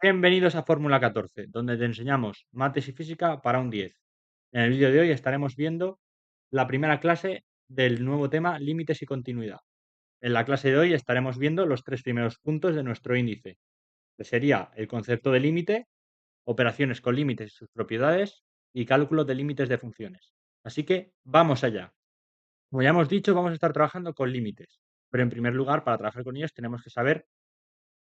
Bienvenidos a Fórmula 14, donde te enseñamos mates y física para un 10. En el vídeo de hoy estaremos viendo la primera clase del nuevo tema límites y continuidad. En la clase de hoy estaremos viendo los tres primeros puntos de nuestro índice, que sería el concepto de límite, operaciones con límites y sus propiedades y cálculo de límites de funciones. Así que vamos allá. Como ya hemos dicho, vamos a estar trabajando con límites, pero en primer lugar, para trabajar con ellos tenemos que saber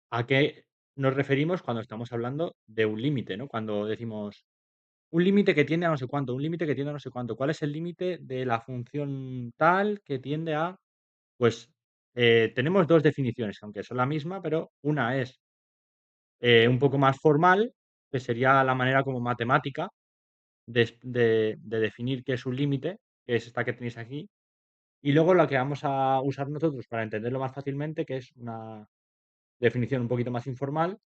¿a qué nos referimos cuando estamos hablando de un límite, no? Cuando decimos un límite que tiende a no sé cuánto, un límite que tiende a no sé cuánto. ¿Cuál es el límite de la función tal que tiende a? Pues tenemos dos definiciones, aunque son la misma, pero una es un poco más formal, que sería la manera como matemática de definir qué es un límite, que es esta que tenéis aquí, y luego la que vamos a usar nosotros para entenderlo más fácilmente, que es una definición un poquito más informal,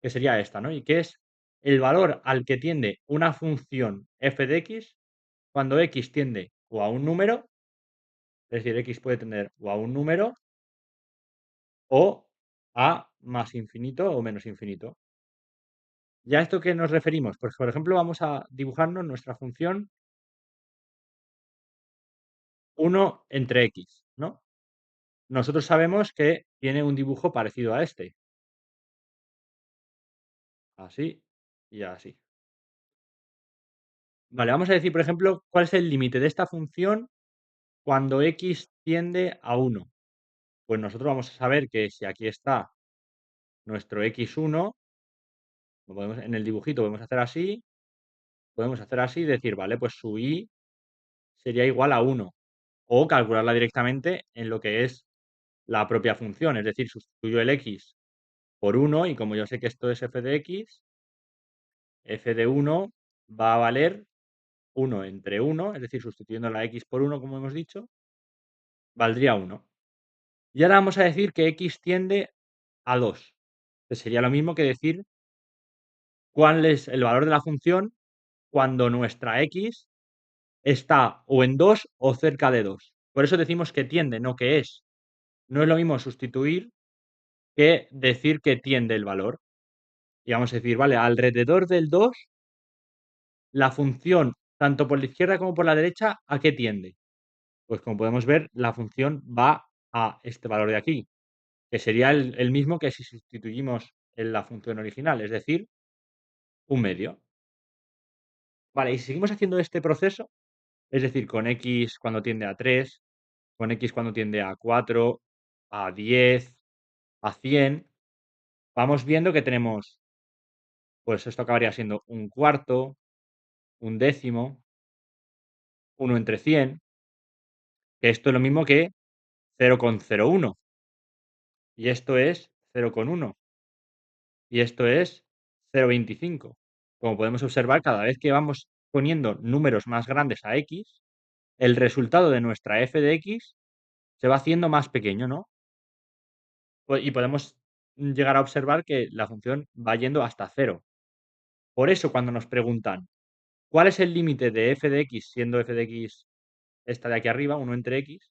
que sería esta, ¿no? Y que es el valor al que tiende una función f de x cuando x tiende o a un número, es decir, x puede tender o a un número o a más infinito o menos infinito. ¿Ya a esto qué nos referimos? Pues, por ejemplo, vamos a dibujarnos nuestra función 1 entre x, ¿no? Nosotros sabemos que tiene un dibujo parecido a este, así y así. Vale, vamos a decir, por ejemplo, cuál es el límite de esta función cuando x tiende a 1. Pues nosotros vamos a saber que si aquí está nuestro x1, lo podemos en el dibujito podemos hacer así y decir, vale, pues su y sería igual a 1, o calcularla directamente en lo que es la propia función, es decir, sustituyo el x por 1 y como yo sé que esto es f de x, f de 1 va a valer 1 entre 1, es decir, sustituyendo la x por 1, como hemos dicho, valdría 1. Y ahora vamos a decir que x tiende a 2, que sería lo mismo que decir cuál es el valor de la función cuando nuestra x está o en 2 o cerca de 2. Por eso decimos que tiende, no que es. No es lo mismo sustituir que decir que tiende el valor. Y vamos a decir, vale, alrededor del 2, la función, tanto por la izquierda como por la derecha, ¿a qué tiende? Pues como podemos ver, la función va a este valor de aquí, que sería el mismo que si sustituimos en la función original, es decir, un medio. Vale, y si seguimos haciendo este proceso, es decir, con x cuando tiende a 3, con x cuando tiende a 4, a 10, a 100, vamos viendo que tenemos, pues esto acabaría siendo un cuarto, un décimo, 1 entre 100, que esto es lo mismo que 0,01, y esto es 0,1, y esto es 0,25. Como podemos observar, cada vez que vamos poniendo números más grandes a x, el resultado de nuestra f de x se va haciendo más pequeño, ¿no? Y podemos llegar a observar que la función va yendo hasta cero. Por eso, cuando nos preguntan cuál es el límite de f de x, siendo f de x esta de aquí arriba, 1 entre x,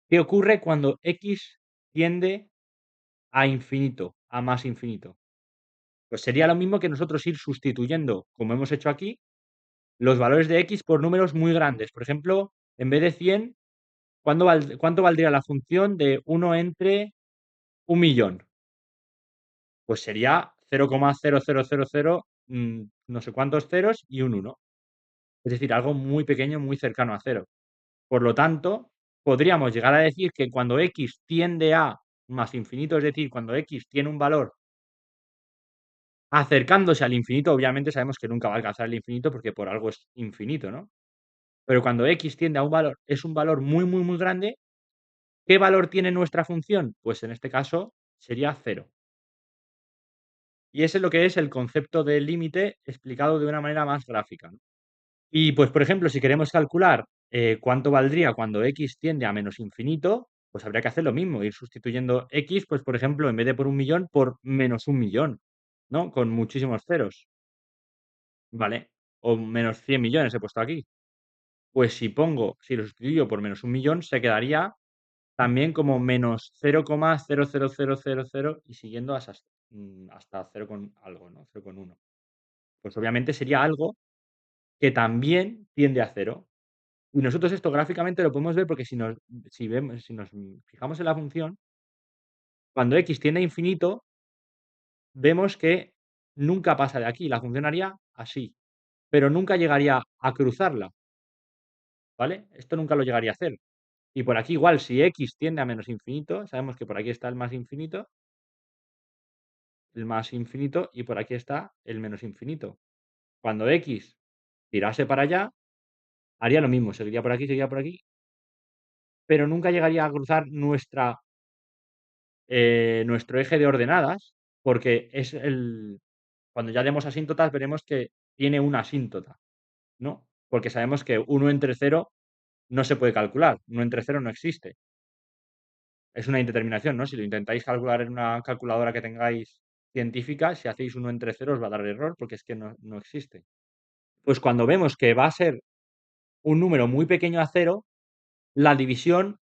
¿qué ocurre cuando x tiende a infinito, a más infinito? Pues sería lo mismo que nosotros ir sustituyendo, como hemos hecho aquí, los valores de x por números muy grandes. Por ejemplo, en vez de 100, ¿cuánto valdría la función de 1 entre 1.000.000? Pues sería 0,0000, no sé cuántos ceros y un 1. Es decir, algo muy pequeño, muy cercano a cero. Por lo tanto, podríamos llegar a decir que cuando x tiende a más infinito, es decir, cuando x tiene un valor acercándose al infinito, obviamente sabemos que nunca va a alcanzar el infinito porque por algo es infinito, ¿no? Pero cuando x tiende a un valor, es un valor muy, muy, muy grande, ¿qué valor tiene nuestra función? Pues en este caso sería cero. Y ese es lo que es el concepto de límite explicado de una manera más gráfica, ¿no? Y pues, por ejemplo, si queremos calcular cuánto valdría cuando x tiende a menos infinito, pues habría que hacer lo mismo, ir sustituyendo x, pues por ejemplo, en vez de por 1.000.000, por menos 1.000.000, ¿no? Con muchísimos ceros, ¿vale? O menos 100 millones he puesto aquí. Pues si lo sustituyo por menos 1.000.000, se quedaría también como menos 0,00000 y siguiendo así. hasta 0 con algo, ¿no? 0,1. Pues obviamente sería algo que también tiende a cero. Y nosotros esto gráficamente lo podemos ver porque si nos fijamos en la función, cuando x tiende a infinito, vemos que nunca pasa de aquí. La función haría así, pero nunca llegaría a cruzarla, ¿vale? Esto nunca lo llegaría a hacer. Y por aquí igual, si x tiende a menos infinito, sabemos que por aquí está el más infinito y por aquí está el menos infinito. Cuando x tirase para allá, haría lo mismo, seguiría por aquí, pero nunca llegaría a cruzar nuestro eje de ordenadas, porque cuando ya demos asíntotas veremos que tiene una asíntota, ¿no? Porque sabemos que uno entre cero no se puede calcular, uno entre cero no existe. Es una indeterminación, ¿no? Si lo intentáis calcular en una calculadora que tengáis científica, si hacéis uno entre cero os va a dar error porque es que no existe. Pues cuando vemos que va a ser un número muy pequeño a cero, la división,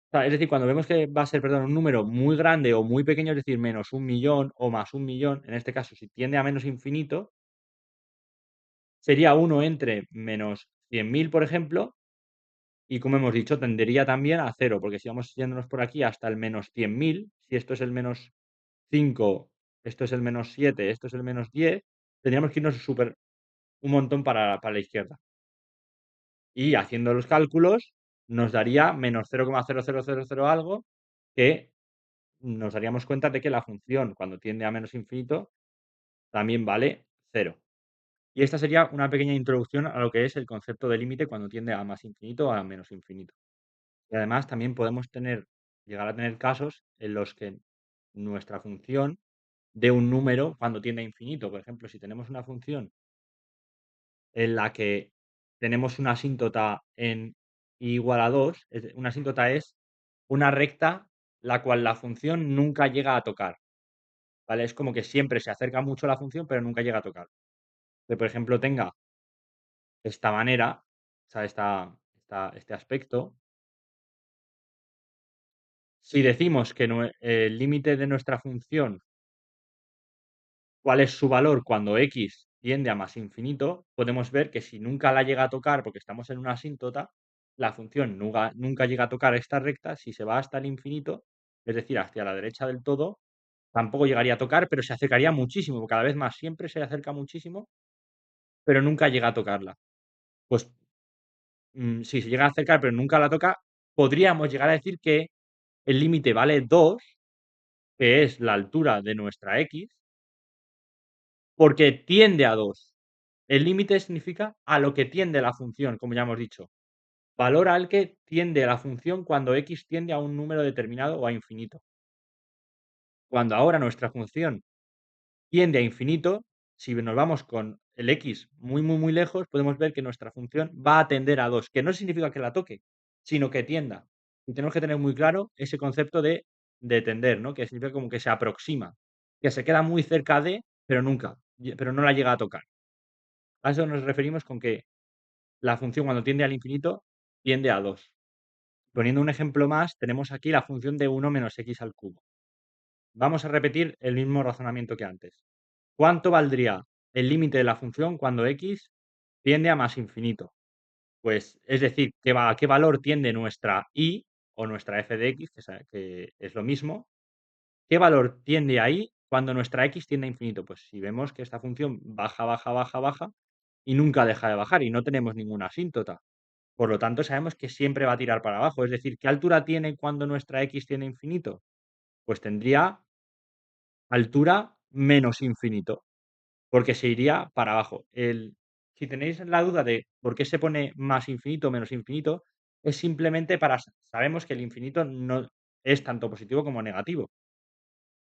o sea, es decir, cuando vemos que va a ser, perdón, un número muy grande o muy pequeño, es decir, menos 1.000.000 o más 1.000.000, en este caso, si tiende a menos infinito, sería uno entre menos 100.000, por ejemplo, y como hemos dicho, tendería también a cero, porque si vamos yéndonos por aquí hasta el menos 100.000, si esto es el menos 5, esto es el menos 7, esto es el menos 10, tendríamos que irnos un montón para la izquierda. Y haciendo los cálculos nos daría menos 0,0000 algo, que nos daríamos cuenta de que la función cuando tiende a menos infinito también vale cero. Y esta sería una pequeña introducción a lo que es el concepto de límite cuando tiende a más infinito o a menos infinito. Y además también podemos llegar a tener casos en los que nuestra función dé un número cuando tiende a infinito. Por ejemplo, si tenemos una función en la que tenemos una asíntota en i igual a 2, una asíntota es una recta la cual la función nunca llega a tocar, ¿vale? Es como que siempre se acerca mucho a la función, pero nunca llega a tocar. Que, por ejemplo, tenga esta manera, o sea, este aspecto, si decimos que el límite de nuestra función, cuál es su valor cuando x tiende a más infinito, podemos ver que si nunca la llega a tocar, porque estamos en una asíntota, la función nunca llega a tocar esta recta. Si se va hasta el infinito, es decir, hacia la derecha del todo, tampoco llegaría a tocar, pero se acercaría muchísimo, cada vez más, siempre se acerca muchísimo, pero nunca llega a tocarla. Pues si se llega a acercar, pero nunca la toca, podríamos llegar a decir que el límite vale 2, que es la altura de nuestra x, porque tiende a 2. El límite significa a lo que tiende la función, como ya hemos dicho. Valor al que tiende la función cuando x tiende a un número determinado o a infinito. Cuando ahora nuestra función tiende a infinito, si nos vamos con el x muy, muy, muy lejos, podemos ver que nuestra función va a tender a 2, que no significa que la toque, sino que tienda. Y tenemos que tener muy claro ese concepto de tender, ¿no? Que significa como que se aproxima, que se queda muy cerca de, pero no la llega a tocar. A eso nos referimos con que la función cuando tiende al infinito tiende a 2. Poniendo un ejemplo más, tenemos aquí la función de 1 menos x al cubo. Vamos a repetir el mismo razonamiento que antes. ¿Cuánto valdría el límite de la función cuando x tiende a más infinito? Pues es decir, ¿a qué valor tiende nuestra y o nuestra f de x, que es lo mismo? ¿Qué valor tiende a y cuando nuestra x tiende a infinito? Pues si vemos que esta función baja, baja, baja, baja y nunca deja de bajar y no tenemos ninguna asíntota. Por lo tanto, sabemos que siempre va a tirar para abajo. Es decir, ¿qué altura tiene cuando nuestra x tiene infinito? Pues tendría altura menos infinito, porque se iría para abajo. Si tenéis la duda de por qué se pone más infinito o menos infinito, es simplemente sabemos que el infinito no es tanto positivo como negativo.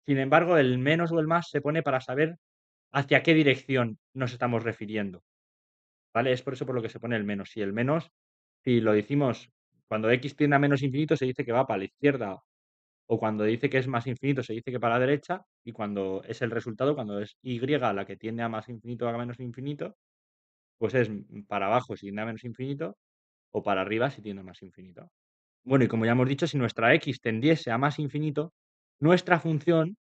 Sin embargo, el menos o el más se pone para saber hacia qué dirección nos estamos refiriendo, ¿vale? Es por eso por lo que se pone el menos. Si el menos, si lo decimos cuando x tiende a menos infinito, se dice que va para la izquierda, o cuando dice que es más infinito, se dice que para la derecha, y cuando es el resultado, cuando es y la que tiende a más infinito o a menos infinito, pues es para abajo si tiende a menos infinito, o para arriba si tiende a más infinito. Bueno, y como ya hemos dicho, si nuestra x tendiese a más infinito, nuestra función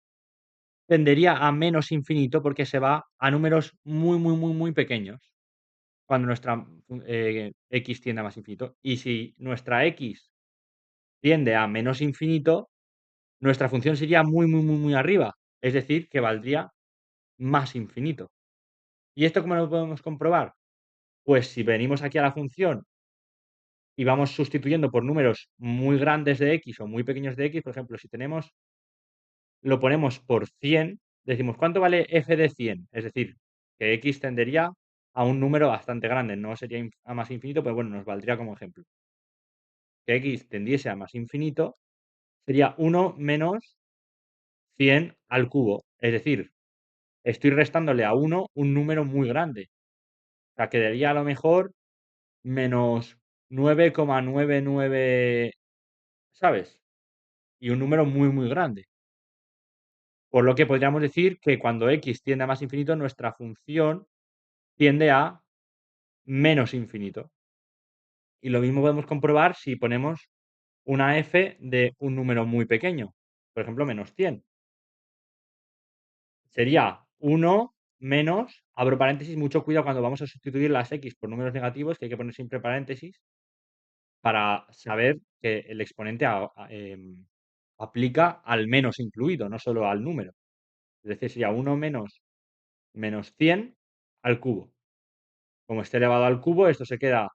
tendería a menos infinito porque se va a números muy, muy, muy, muy pequeños cuando nuestra x tiende a más infinito. Y si nuestra x tiende a menos infinito, nuestra función sería muy, muy, muy, muy arriba. Es decir, que valdría más infinito. ¿Y esto cómo lo podemos comprobar? Pues si venimos aquí a la función y vamos sustituyendo por números muy grandes de x o muy pequeños de x, por ejemplo, si tenemos, lo ponemos por 100, decimos, ¿cuánto vale f de 100? Es decir, que x tendería a un número bastante grande, no sería a más infinito, pero bueno, nos valdría como ejemplo. Que x tendiese a más infinito sería 1 menos 100 al cubo. Es decir, estoy restándole a 1 un número muy grande. O sea, quedaría a lo mejor menos 9,99, ¿sabes? Y un número muy, muy grande. Por lo que podríamos decir que cuando x tiende a más infinito, nuestra función tiende a menos infinito. Y lo mismo podemos comprobar si ponemos una f de un número muy pequeño, por ejemplo, menos 100. Sería 1 menos, abro paréntesis, mucho cuidado cuando vamos a sustituir las x por números negativos, que hay que poner siempre paréntesis, para saber que el exponente aplica al menos incluido, no solo al número. Es decir, sería 1 menos menos 100 al cubo. Como esté elevado al cubo, esto se queda,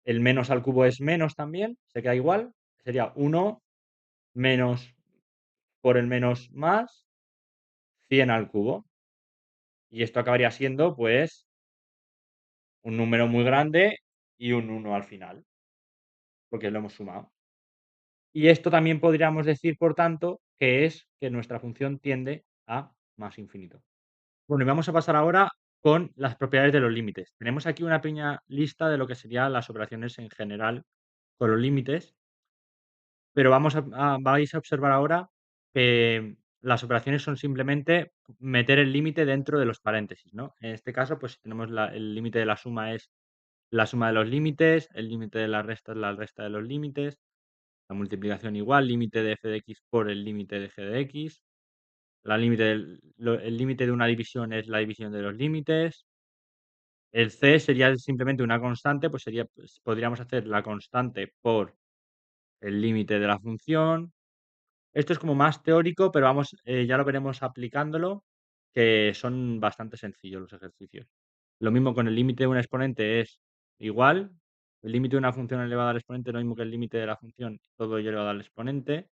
el menos al cubo es menos también, se queda igual. Sería 1 menos por el menos más 100 al cubo. Y esto acabaría siendo, pues, un número muy grande y un 1 al final, porque lo hemos sumado. Y esto también podríamos decir, por tanto, que es que nuestra función tiende a más infinito. Bueno, y vamos a pasar ahora con las propiedades de los límites. Tenemos aquí una pequeña lista de lo que serían las operaciones en general con los límites, pero vais a observar ahora que las operaciones son simplemente meter el límite dentro de los paréntesis, ¿no? En este caso, pues si tenemos el límite de la suma es la suma de los límites, el límite de la resta es la resta de los límites, la multiplicación igual, límite de f de x por el límite de g de x, el límite de una división es la división de los límites, el c sería simplemente una constante, pues sería, pues, podríamos hacer la constante por el límite de la función. Esto es como más teórico, pero vamos, ya lo veremos aplicándolo, que son bastante sencillos los ejercicios. Lo mismo con el límite de un exponente es igual, el límite de una función elevada al exponente es lo mismo que el límite de la función, todo ello elevado al exponente.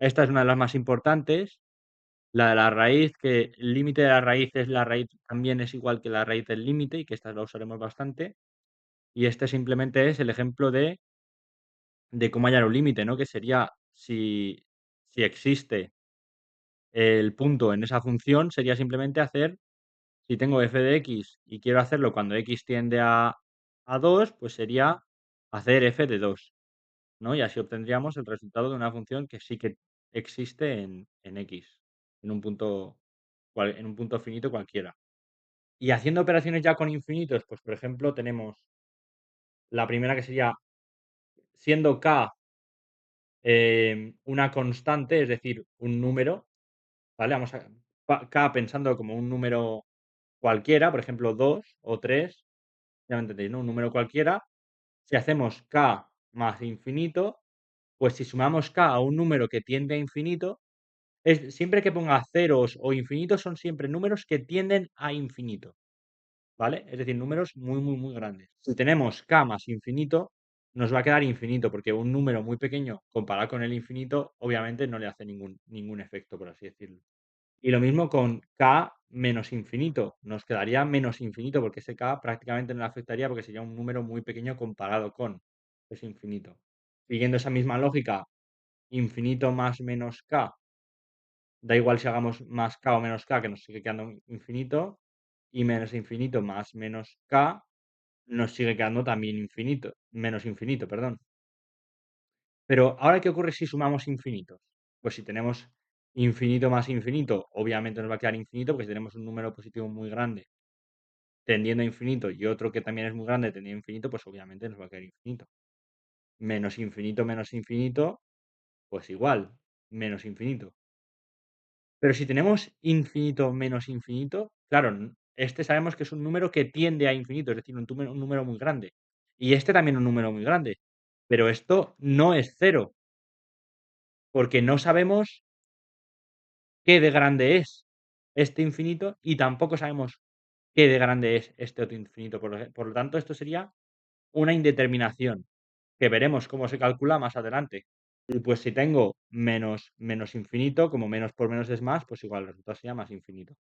Esta es una de las más importantes, la de la raíz, que el límite de la raíz es la raíz, también es igual que la raíz del límite, y que esta la usaremos bastante. Y este simplemente es el ejemplo de cómo hallar un límite, ¿no? Que sería si existe el punto en esa función, sería simplemente hacer, si tengo f de x y quiero hacerlo cuando x tiende a 2, pues sería hacer f de 2, ¿no? Y así obtendríamos el resultado de una función que sí que existe en x, en un punto finito cualquiera. Y haciendo operaciones ya con infinitos, pues por ejemplo tenemos la primera que sería siendo k una constante, es decir, un número, ¿vale? Vamos a k pensando como un número cualquiera, por ejemplo 2 o 3, ya me entendéis, ¿no? Un número cualquiera. Si hacemos k más infinito, pues si sumamos k a un número que tiende a infinito, siempre que ponga ceros o infinitos son siempre números que tienden a infinito, ¿vale? Es decir, números muy, muy, muy grandes. Si tenemos k más infinito, nos va a quedar infinito, porque un número muy pequeño comparado con el infinito, obviamente no le hace ningún efecto, por así decirlo. Y lo mismo con k menos infinito, nos quedaría menos infinito, porque ese k prácticamente no le afectaría, porque sería un número muy pequeño comparado con ese infinito. Siguiendo esa misma lógica, infinito más menos k, da igual si hagamos más k o menos k, que nos sigue quedando infinito, y menos infinito más menos k, nos sigue quedando también infinito, menos infinito, perdón. Pero ahora, ¿qué ocurre si sumamos infinitos? Pues si tenemos infinito más infinito, obviamente nos va a quedar infinito, porque si tenemos un número positivo muy grande tendiendo a infinito y otro que también es muy grande tendiendo a infinito, pues obviamente nos va a quedar infinito. Menos infinito, pues igual, menos infinito. Pero si tenemos infinito menos infinito, claro, este sabemos que es un número que tiende a infinito, es decir, un número muy grande. Y este también un número muy grande. Pero esto no es cero, porque no sabemos qué de grande es este infinito y tampoco sabemos qué de grande es este otro infinito. Por lo tanto, esto sería una indeterminación, que veremos cómo se calcula más adelante. Y pues si tengo menos infinito, como menos por menos es más, pues igual el resultado sería más infinito.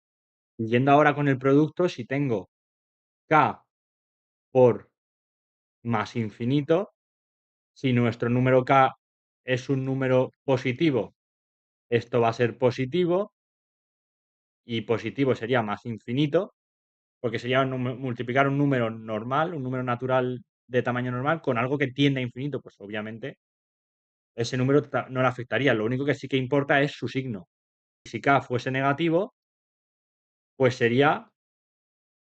Yendo ahora con el producto, si tengo k por más infinito, si nuestro número k es un número positivo, esto va a ser positivo y positivo sería más infinito, porque sería multiplicar un número normal, un número natural de tamaño normal, con algo que tiende a infinito, pues obviamente ese número no le afectaría. Lo único que sí que importa es su signo. Si k fuese negativo, pues sería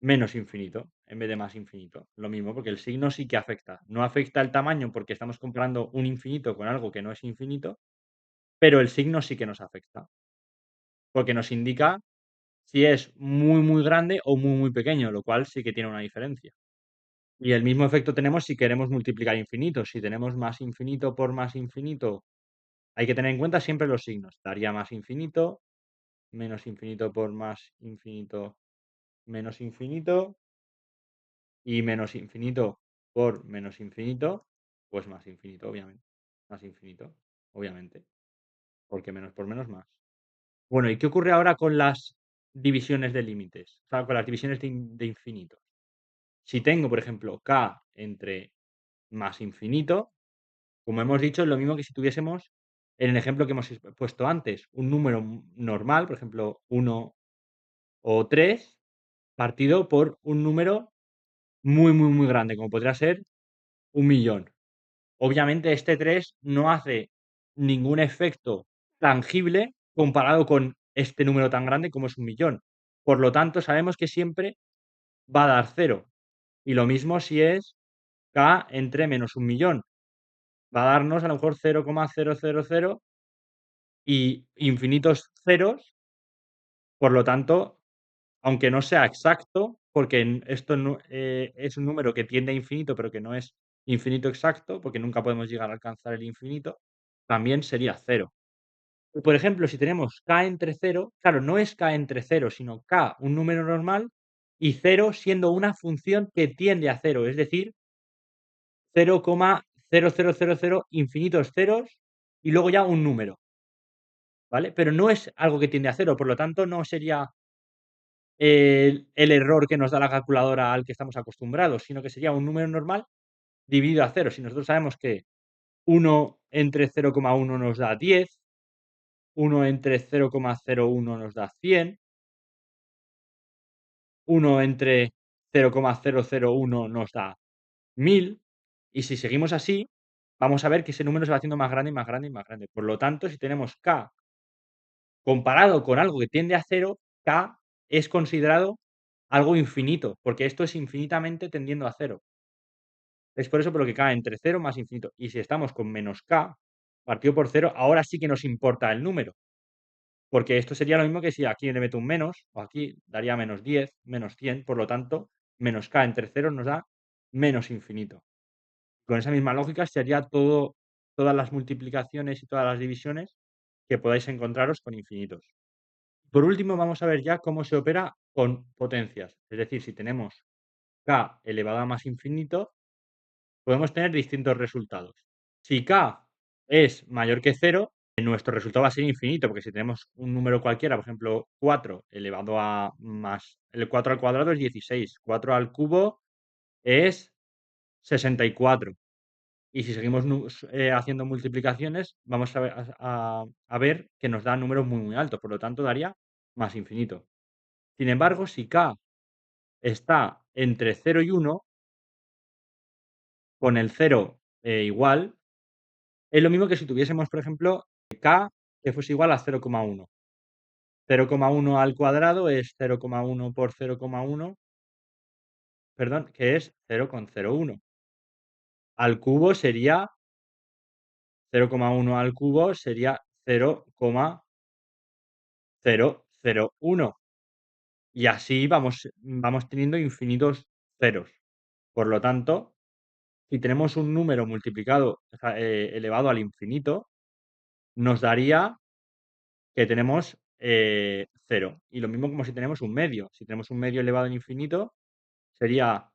menos infinito, en vez de más infinito. Lo mismo, porque el signo sí que afecta. No afecta el tamaño porque estamos comparando un infinito con algo que no es infinito, pero el signo sí que nos afecta, porque nos indica si es muy, muy grande o muy, muy pequeño, lo cual sí que tiene una diferencia. Y el mismo efecto tenemos si queremos multiplicar infinitos. Si tenemos más infinito por más infinito, hay que tener en cuenta siempre los signos. Daría más infinito, menos infinito por más infinito, menos infinito, y menos infinito por menos infinito, pues más infinito, obviamente. Más infinito, obviamente, porque menos por menos más. Bueno, ¿y qué ocurre ahora con las divisiones de límites? O sea, con las divisiones de infinitos. Si tengo, por ejemplo, k entre más infinito, como hemos dicho, es lo mismo que si tuviésemos, en el ejemplo que hemos puesto antes, un número normal, por ejemplo, 1 o 3 partido por un número muy, muy, muy grande, como podría ser 1.000.000. Obviamente, este 3 no hace ningún efecto tangible comparado con este número tan grande como es 1.000.000. Por lo tanto, sabemos que siempre va a dar cero. Y lo mismo si es k entre menos 1.000.000. Va a darnos a lo mejor 0,000 y infinitos ceros. Por lo tanto, aunque no sea exacto, porque esto es un número que tiende a infinito, pero que no es infinito exacto, porque nunca podemos llegar a alcanzar el infinito, también sería cero. Y por ejemplo, si tenemos k entre cero, claro, no es k entre cero, sino k, un número normal, y cero siendo una función que tiende a cero, es decir, 0,0000 infinitos ceros y luego ya un número, ¿vale? Pero no es algo que tiende a cero, por lo tanto, no sería el error que nos da la calculadora al que estamos acostumbrados, sino que sería un número normal dividido a cero. Si nosotros sabemos que 1 entre 0,1 nos da 10, 1 entre 0,01 nos da 100, 1 entre 0,001 nos da 1000, y si seguimos así, vamos a ver que ese número se va haciendo más grande y más grande y más grande. Por lo tanto, si tenemos k comparado con algo que tiende a cero, k es considerado algo infinito, porque esto es infinitamente tendiendo a cero. Es por eso por lo que k entre cero más infinito. Y si estamos con menos k partido por cero, ahora sí que nos importa el número, porque esto sería lo mismo que si aquí le meto un menos, o aquí daría menos 10, menos 100, por lo tanto, menos k entre cero nos da menos infinito. Con esa misma lógica sería todas las multiplicaciones y todas las divisiones que podáis encontraros con infinitos. Por último, vamos a ver ya cómo se opera con potencias. Es decir, si tenemos k elevado a más infinito, podemos tener distintos resultados. Si k es mayor que cero, nuestro resultado va a ser infinito, porque si tenemos un número cualquiera, por ejemplo, 4 elevado a más, el 4 al cuadrado es 16, 4 al cubo es 64. Y si seguimos haciendo multiplicaciones, vamos a ver que nos da números muy, muy altos, por lo tanto daría más infinito. Sin embargo, si k está entre 0 y 1, con el 0 igual, es lo mismo que si tuviésemos, por ejemplo, k que fuese igual a 0,1. 0,1 al cuadrado es 0,1 por 0,1, perdón, que es 0,01. Al cubo sería 0,1 al cubo sería 0,01. 0, 0, 1. Y así vamos teniendo infinitos ceros. Por lo tanto, si tenemos un número multiplicado, o sea, elevado al infinito, nos daría que tenemos 0. Y lo mismo como si tenemos un medio. Si tenemos un medio elevado al infinito, sería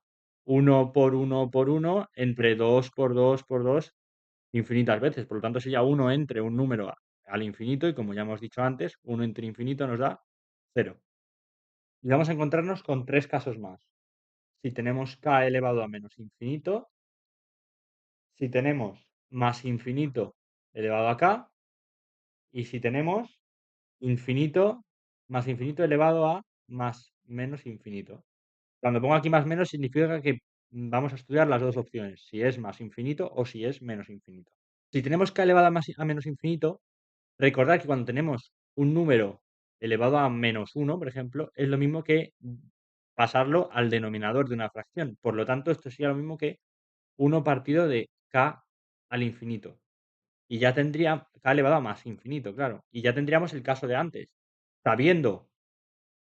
1 por 1 por 1 entre 2 por 2 por 2 infinitas veces. Por lo tanto, sería 1 entre un número al infinito y, como ya hemos dicho antes, 1 entre infinito nos da 0. Y vamos a encontrarnos con 3 casos más. Si tenemos k elevado a menos infinito, si tenemos más infinito elevado a k, y si tenemos infinito más infinito elevado a más menos infinito. Cuando pongo aquí más menos significa que vamos a estudiar las dos opciones, si es más infinito o si es menos infinito. Si tenemos k elevado a menos infinito, recordad que cuando tenemos un número elevado a -1, por ejemplo, es lo mismo que pasarlo al denominador de una fracción. Por lo tanto, esto sería lo mismo que 1 partido de k al infinito. Y ya tendría k elevado a más infinito, claro. Y ya tendríamos el caso de antes. Sabiendo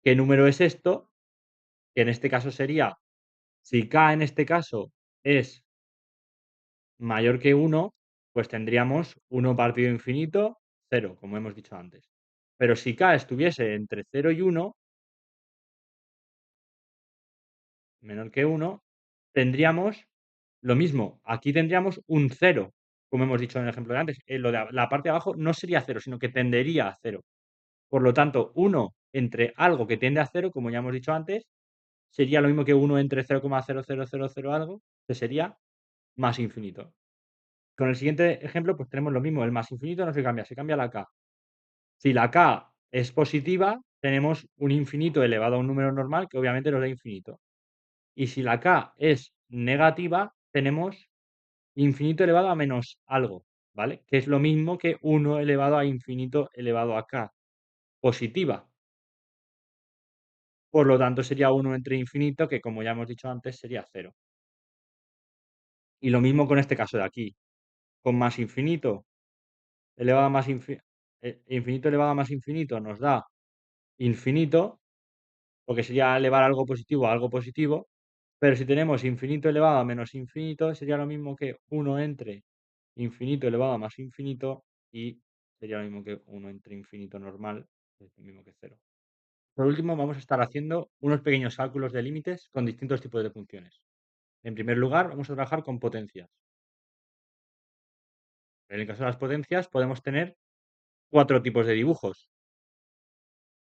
qué número es esto, que en este caso sería, si k en este caso es mayor que 1, pues tendríamos 1 partido infinito, 0, como hemos dicho antes. Pero si k estuviese entre 0 y 1, menor que 1, tendríamos lo mismo. Aquí tendríamos un 0, como hemos dicho en el ejemplo de antes. Lo de la parte de abajo no sería 0, sino que tendería a 0. Por lo tanto, 1 entre algo que tiende a 0, como ya hemos dicho antes, sería lo mismo que 1 entre 0,0000 algo, que sería más infinito. Con el siguiente ejemplo, pues tenemos lo mismo, el más infinito no se cambia la k. Si la k es positiva, tenemos un infinito elevado a un número normal, que obviamente nos da infinito. Y si la k es negativa, tenemos infinito elevado a menos algo, ¿vale? Que es lo mismo que 1 elevado a infinito elevado a k, positiva. Por lo tanto, sería 1 entre infinito, que como ya hemos dicho antes, sería 0. Y lo mismo con este caso de aquí, con más infinito elevado a más infinito elevado a más infinito nos da infinito, porque sería elevar algo positivo a algo positivo, pero si tenemos infinito elevado a menos infinito, sería lo mismo que 1 entre infinito elevado a más infinito y sería lo mismo que 1 entre infinito normal, que es lo mismo que 0. Por último, vamos a estar haciendo unos pequeños cálculos de límites con distintos tipos de funciones. En primer lugar, vamos a trabajar con potencias. En el caso de las potencias, podemos tener 4 tipos de dibujos.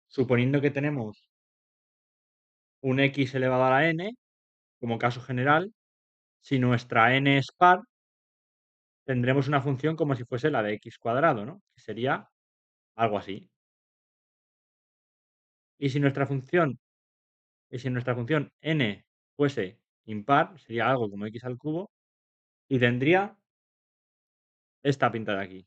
Suponiendo que tenemos un x elevado a la n, como caso general, si nuestra n es par, tendremos una función como si fuese la de x cuadrado, ¿no? Que sería algo así. Y si nuestra función, n fuese impar, sería algo como x al cubo, y tendría esta pinta de aquí.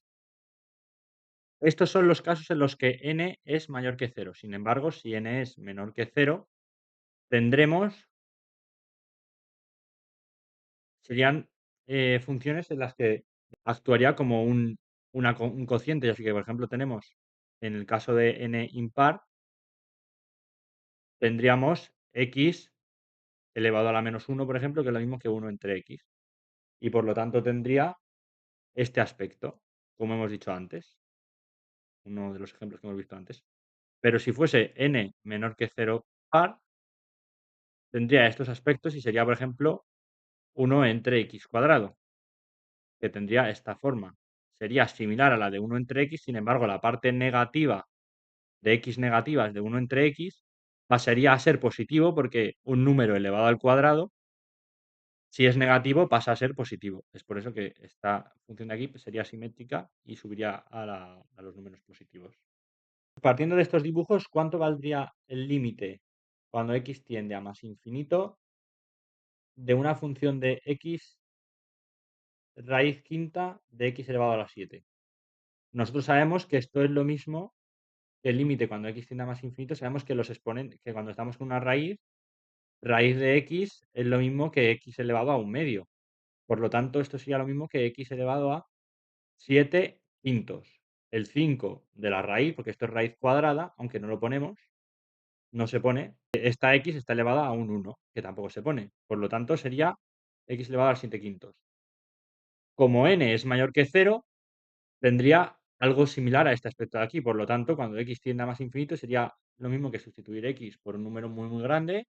Estos son los casos en los que n es mayor que 0. Sin embargo, si n es menor que 0, tendremos, serían funciones en las que actuaría como un cociente. Así que, por ejemplo, tenemos, en el caso de n impar, tendríamos x elevado a la -1, por ejemplo, que es lo mismo que 1 entre x. Y por lo tanto tendría este aspecto, como hemos dicho antes, uno de los ejemplos que hemos visto antes. Pero si fuese n menor que 0 par, tendría estos aspectos y sería, por ejemplo, 1 entre x cuadrado, que tendría esta forma. Sería similar a la de 1 entre x, sin embargo, la parte negativa de x negativas de 1 entre x pasaría a ser positivo porque un número elevado al cuadrado, si es negativo, pasa a ser positivo. Es por eso que esta función de aquí pues, sería simétrica y subiría a los números positivos. Partiendo de estos dibujos, ¿cuánto valdría el límite cuando x tiende a más infinito de una función de x raíz quinta de x elevado a la 7? Nosotros sabemos que esto es lo mismo que el límite cuando x tiende a más infinito, sabemos que los exponentes, que cuando estamos con una raíz de x es lo mismo que x elevado a un medio. Por lo tanto, esto sería lo mismo que x elevado a 7 quintos. el 5 de la raíz, porque esto es raíz cuadrada, aunque no lo ponemos, no se pone, esta x está elevada a un 1, que tampoco se pone. Por lo tanto, sería x elevado a 7 quintos. Como n es mayor que 0, tendría algo similar a este aspecto de aquí. Por lo tanto, cuando x tiende a más infinito, sería lo mismo que sustituir x por un número muy, muy grande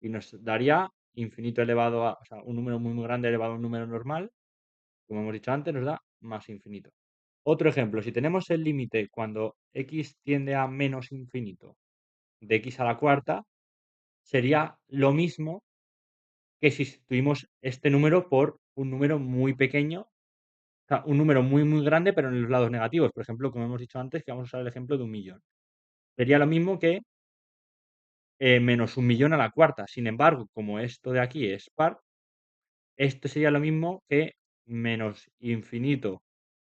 y nos daría infinito elevado a, o sea, un número muy, muy grande elevado a un número normal. Como hemos dicho antes, nos da más infinito. Otro ejemplo, si tenemos el límite cuando x tiende a menos infinito de x a la cuarta, sería lo mismo que si sustituimos este número por un número muy pequeño, o sea, un número muy, muy grande, pero en los lados negativos. Por ejemplo, como hemos dicho antes, que vamos a usar el ejemplo de 1.000.000. Sería lo mismo que menos 1.000.000 a la cuarta. Sin embargo, como esto de aquí es par, esto sería lo mismo que menos infinito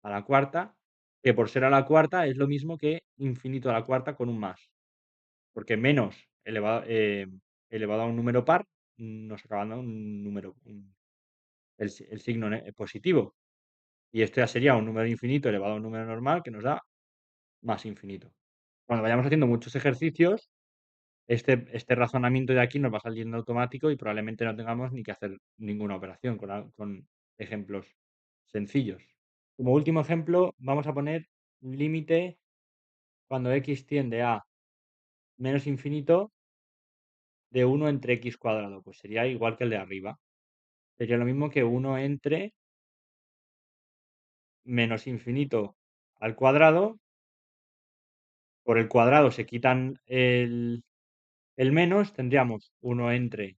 a la cuarta, que por ser a la cuarta es lo mismo que infinito a la cuarta con un más. Porque menos elevado a un número par nos acaba dando un número, el signo positivo. Y esto ya sería un número infinito elevado a un número normal que nos da más infinito. Cuando vayamos haciendo muchos ejercicios, este razonamiento de aquí nos va saliendo automático y probablemente no tengamos ni que hacer ninguna operación con ejemplos sencillos. Como último ejemplo, vamos a poner un límite cuando x tiende a menos infinito de 1 entre x cuadrado. Pues sería igual que el de arriba. Sería lo mismo que 1 entre menos infinito al cuadrado. Por el cuadrado se quitan el menos, tendríamos 1 entre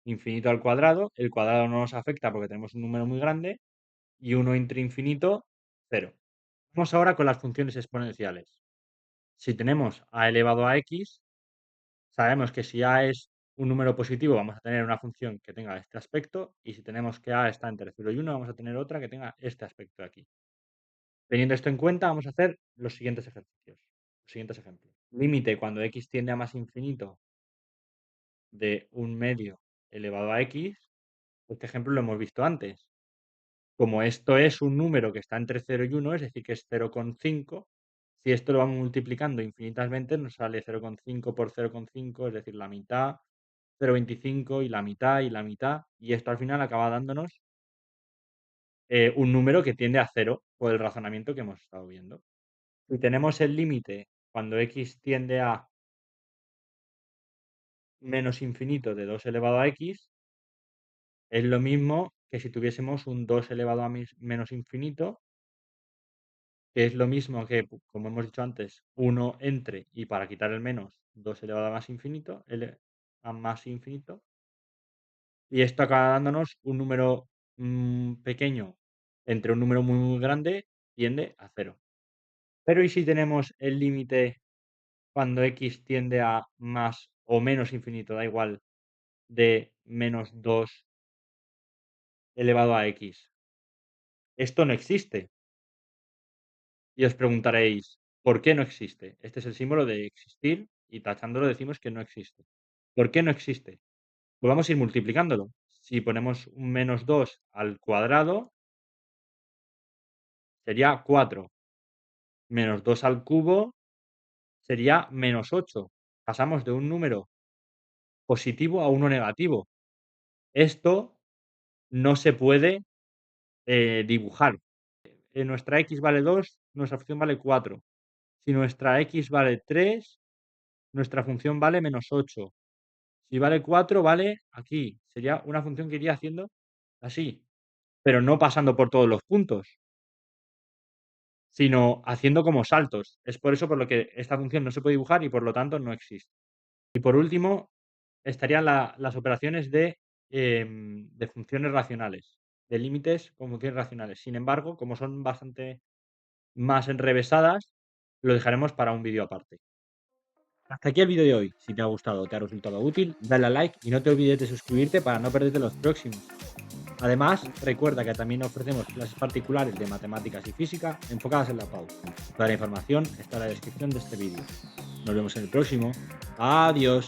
infinito al cuadrado. El cuadrado no nos afecta porque tenemos un número muy grande. Y 1 entre infinito, 0. Vamos ahora con las funciones exponenciales. Si tenemos a elevado a x, sabemos que si a es un número positivo vamos a tener una función que tenga este aspecto y si tenemos que a está entre 0 y 1 vamos a tener otra que tenga este aspecto de aquí. Teniendo esto en cuenta vamos a hacer los siguientes ejercicios, los siguientes ejemplos. Límite cuando x tiende a más infinito de 1/2 elevado a x. Este ejemplo lo hemos visto antes. Como esto es un número que está entre 0 y 1, es decir, que es 0,5, si esto lo vamos multiplicando infinitas veces, nos sale 0,5 por 0,5, es decir, la mitad, 0,25 y la mitad, y esto al final acaba dándonos un número que tiende a 0 por el razonamiento que hemos estado viendo. Si tenemos el límite cuando x tiende a menos infinito de 2 elevado a x, es lo mismo que si tuviésemos un 2 elevado a menos infinito, que es lo mismo que, como hemos dicho antes, 1 entre, y para quitar el menos, 2 elevado a más infinito, a más infinito, y esto acaba dándonos un número pequeño entre un número muy, muy grande, tiende a 0. Pero ¿y si tenemos el límite cuando x tiende a más o menos infinito, da igual, de menos 2 elevado a x? Esto no existe. Y os preguntaréis, ¿por qué no existe? Este es el símbolo de existir y tachándolo decimos que no existe. ¿Por qué no existe? Pues vamos a ir multiplicándolo. Si ponemos un menos 2 al cuadrado, sería 4. Menos 2 al cubo sería menos 8. Pasamos de un número positivo a uno negativo. Esto no se puede dibujar. Nuestra x vale 2, nuestra función vale 4. Si nuestra x vale 3, nuestra función vale menos 8. Si vale 4, vale aquí. Sería una función que iría haciendo así, pero no pasando por todos los puntos, sino haciendo como saltos. Es por eso por lo que esta función no se puede dibujar y por lo tanto no existe. Y por último, estarían las operaciones de funciones racionales, de límites con funciones racionales. Sin embargo, como son bastante más enrevesadas, lo dejaremos para un vídeo aparte. Hasta aquí el vídeo de hoy. Si te ha gustado o te ha resultado útil, dale a like y no te olvides de suscribirte para no perderte los próximos. Además, recuerda que también ofrecemos clases particulares de matemáticas y física enfocadas en la PAU. Toda la información está en la descripción de este vídeo. Nos vemos en el próximo. Adiós.